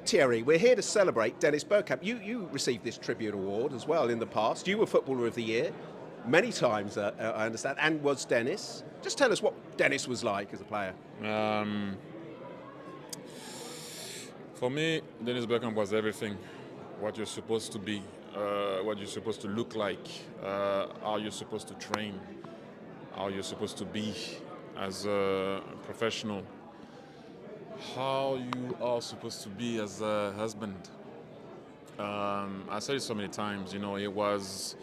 Thierry, we're here to celebrate Dennis Bergkamp. You received this tribute award as well in the past. You were Footballer of the Year many times, I understand, and was Dennis. Just tell us what Dennis was like as a player. For me, Dennis Bergkamp was everything. What you're supposed to be, what you're supposed to look like, how you're supposed to train, how you're supposed to be as a professional, how you are supposed to be as a husband. I said it so many times, it was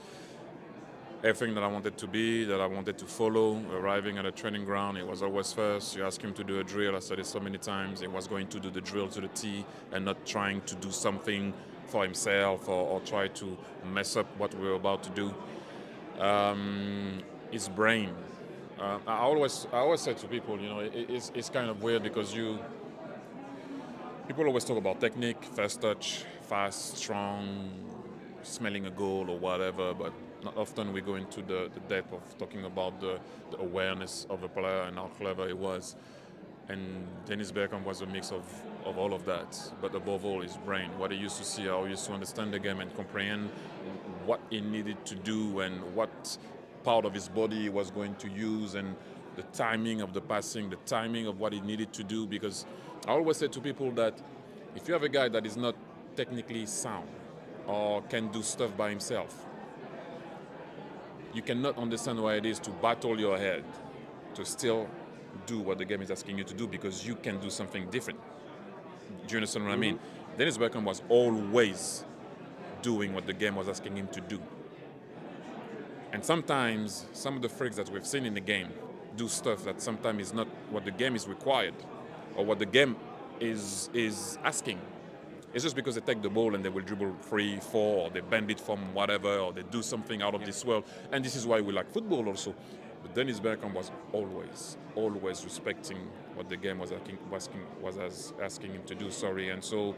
everything that I wanted to be, that I wanted to follow. Arriving at a training ground, it was always first. You ask him to do a drill, I said it so many times, he was going to do the drill to the T and not trying to do something for himself or try to mess up what we were about to do. His brain. I always say to people, it's kind of weird because people always talk about technique, first touch, fast, strong, smelling a goal or whatever, but not often we go into the depth of talking about the awareness of a player and how clever he was. And Dennis Bergkamp was a mix of all of that, but above all his brain, what he used to see, how he used to understand the game and comprehend what he needed to do and what part of his body he was going to use and the timing of the passing, the timing of what he needed to do. Because I always say to people that if you have a guy that is not technically sound or can do stuff by himself, you cannot understand what it is to battle your head to still do what the game is asking you to do because you can do something different. Do you understand what I mean? Dennis Bergkamp was always doing what the game was asking him to do. And sometimes some of the freaks that we've seen in the game do stuff that sometimes is not what the game is required or what the game is asking. It's just because they take the ball and they will dribble 3, 4, or they bend it from whatever, or they do something out of this world. And this is why we like football also. But Dennis Bergkamp was always respecting what the game was asking him to do. And so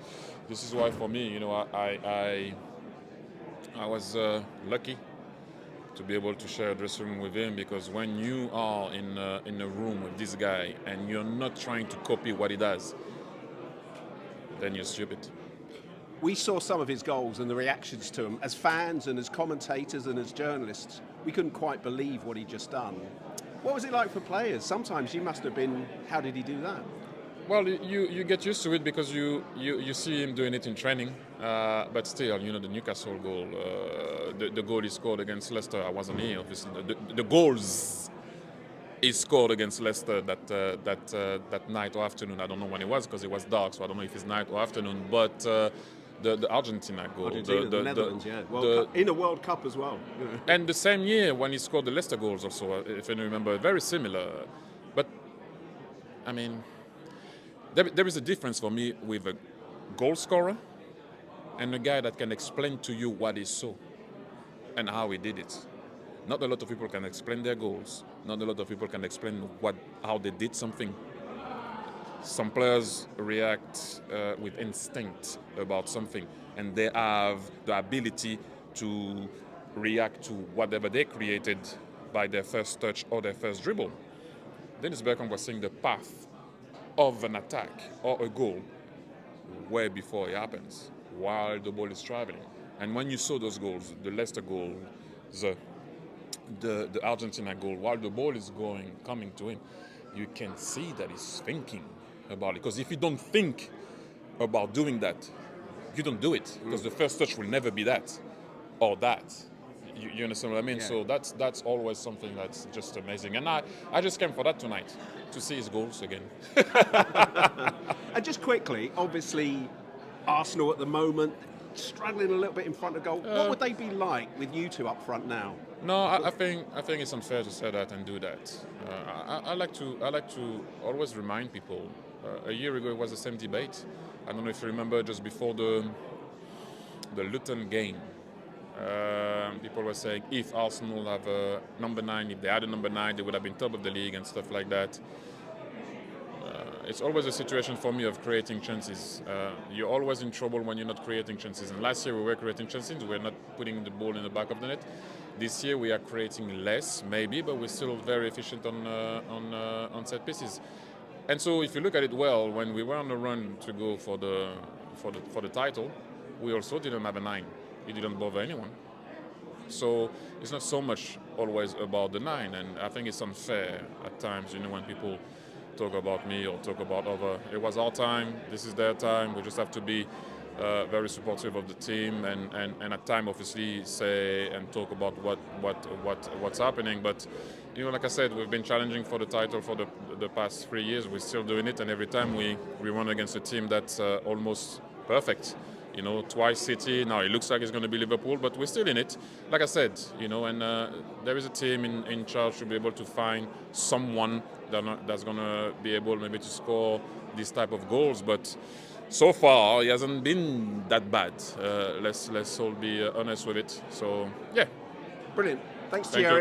this is why for me, I was lucky to be able to share a dressing room with him, because when you are in a room with this guy and you're not trying to copy what he does, then you're stupid. We saw some of his goals and the reactions to them. As fans and as commentators and as journalists, we couldn't quite believe what he'd just done. What was it like for players? Sometimes you must have been, how did he do that? Well, you get used to it because you see him doing it in training, but still, the Newcastle goal, the goal he scored against Leicester, I wasn't here, obviously. The goals he scored against Leicester that night or afternoon. I don't know when it was because it was dark, so I don't know if it's night or afternoon. But the Argentina goal, the Netherlands, in a World Cup as well. And the same year when he scored the Leicester goals, also, if you remember, very similar. But I mean, there is a difference for me with a goal scorer and a guy that can explain to you what he saw and how he did it. Not a lot of people can explain their goals. Not a lot of people can explain how they did something. Some players react with instinct about something, and they have the ability to react to whatever they created by their first touch or their first dribble. Dennis Bergkamp was seeing the path of an attack or a goal way before it happens, while the ball is traveling. And when you saw those goals, the Leicester goal, the Argentina goal, while the ball is coming to him, you can see that he's thinking about it. Because if you don't think about doing that, you don't do it. Because the first touch will never be that or that. You understand what I mean? Yeah. So that's always something that's just amazing. And I just came for that tonight, to see his goals again. And just quickly, obviously, Arsenal at the moment, struggling a little bit in front of goal. What would they be like with you two up front now? No, I think it's unfair to say that and do that. I like to always remind people. A year ago, it was the same debate. I don't know if you remember, just before the Luton game, people were saying if Arsenal have a number 9, if they had a number 9, they would have been top of the league and stuff like that. It's always a situation for me of creating chances. You're always in trouble when you're not creating chances. And last year we were creating chances. We're not putting the ball in the back of the net. This year we are creating less, maybe, but we're still very efficient on set pieces. And so if you look at it well, when we were on the run to go for the for the title, we also didn't have a 9. It didn't bother anyone. So it's not so much always about the 9, and I think it's unfair at times, when people talk about me or talk about other. It was our time. This is their time. We just have to be very supportive of the team, and at time obviously say and talk about what's happening. But like I said, we've been challenging for the title for the past 3 years. We're still doing it, and every time we run against a team that's almost perfect. Twice City. Now it looks like it's going to be Liverpool, but we're still in it. Like I said, and there is a team in charge to be able to find someone that's going to be able maybe to score these type of goals. But so far, he hasn't been that bad. Let's all be honest with it. So yeah. Brilliant. Thanks, Thank Thierry. you.